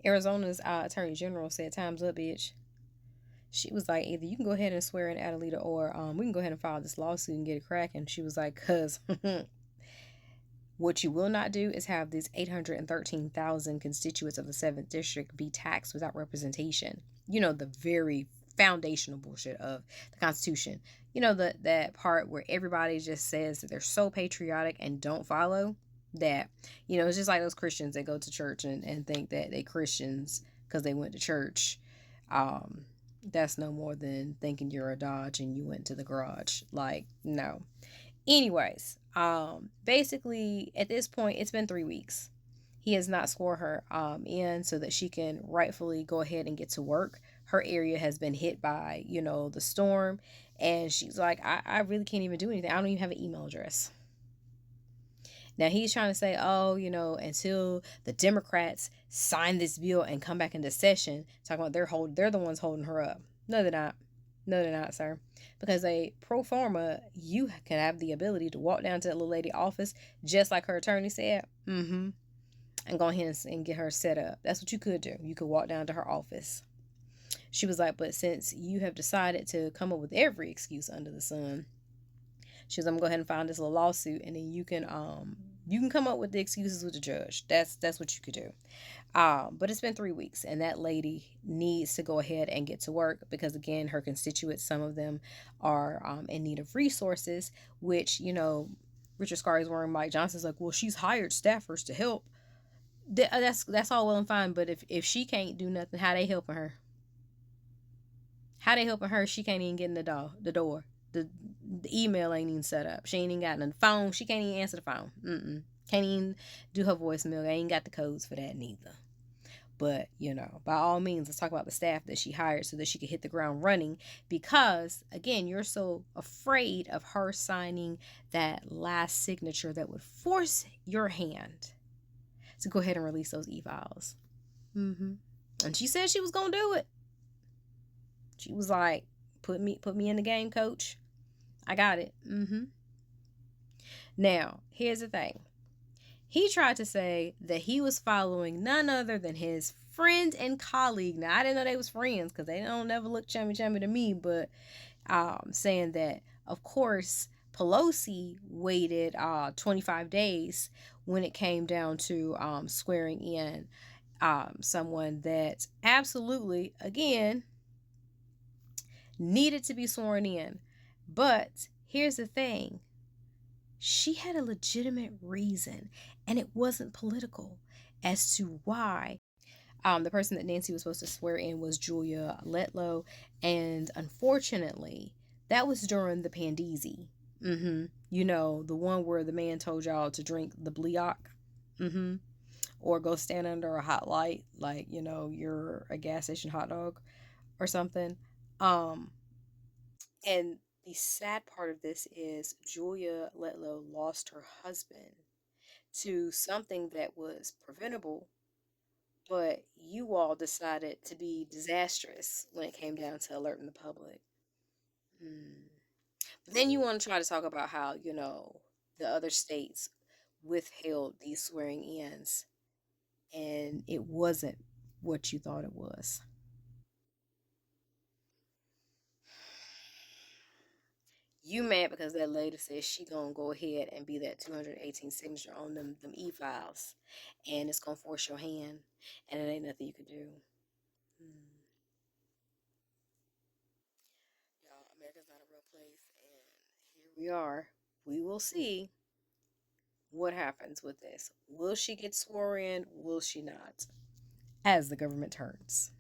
Arizona's attorney general said, "Time's up, bitch." She was like, either you can go ahead and swear in Adelita, or we can go ahead and file this lawsuit and get it cracking. She was like, "Cause what you will not do is have these 813,000 constituents of the 7th district be taxed without representation." You know, the very foundational bullshit of the Constitution. You know, that part where everybody just says that they're so patriotic and don't follow that. You know, it's just like those Christians that go to church and think that they Christians because they went to church. That's no more than thinking you're a Dodge and you went to the garage. Like, no. Anyways, basically at this point it's been 3 weeks. He has not swore her in so that she can rightfully go ahead and get to work. Her area has been hit by, you know, the storm, and she's like, I really can't even do anything. I don't even have an email address. Now he's trying to say, oh, you know, until the Democrats sign this bill and come back into session, talking about they're the ones holding her up. No, they're not. No, they're not, sir. Because a pro forma, you can have the ability to walk down to that little lady office, just like her attorney said, and go ahead and get her set up. That's what you could do. You could walk down to her office. She was like, but since you have decided to come up with every excuse under the sun, she was, I'm gonna go ahead and file this little lawsuit, and then you can come up with the excuses with the judge. That's what you could do. But it's been 3 weeks, and that lady needs to go ahead and get to work because, again, her constituents, some of them are in need of resources, which, you know, Richard Scarsworm, Mike Johnson's like, well, she's hired staffers to help. That's all well and fine, but if she can't do nothing, how they helping her? How they helping her? She can't even get in the door. The email ain't even set up. She ain't even got the phone. She can't even answer the phone. Can't even do her voicemail. I ain't got the codes for that neither. But, you know, by all means, let's talk about the staff that she hired so that she could hit the ground running. Because, again, you're so afraid of her signing that last signature that would force your hand to go ahead and release those e-files. And she said she was going to do it. She was like, put me in the game, coach. I got it. Now, here's the thing. He tried to say that he was following none other than his friend and colleague. Now, I didn't know they was friends because they don't never look chummy to me, but saying that, of course, Pelosi waited 25 days when it came down to swearing in someone that absolutely, again, needed to be sworn in. But here's the thing. She had a legitimate reason, and it wasn't political, as to why the person that Nancy was supposed to swear in was Julia Letlow, and unfortunately, that was during the Pandeezy. You know, the one where the man told y'all to drink the Bleoc, or go stand under a hot light, like, you know, you're a gas station hot dog or something. And the sad part of this is Julia Letlow lost her husband to something that was preventable, but you all decided to be disastrous when it came down to alerting the public. But then you want to try to talk about how, you know, the other states withheld these swearing ins and it wasn't what you thought it was. You mad because that lady says she gonna go ahead and be that 218 signature on them e-files, and it's gonna force your hand, and it ain't nothing you could do. Hmm. Y'all, America's not a real place, and here we are. We will see what happens with this. Will she get sworn in? Will she not? As the government turns.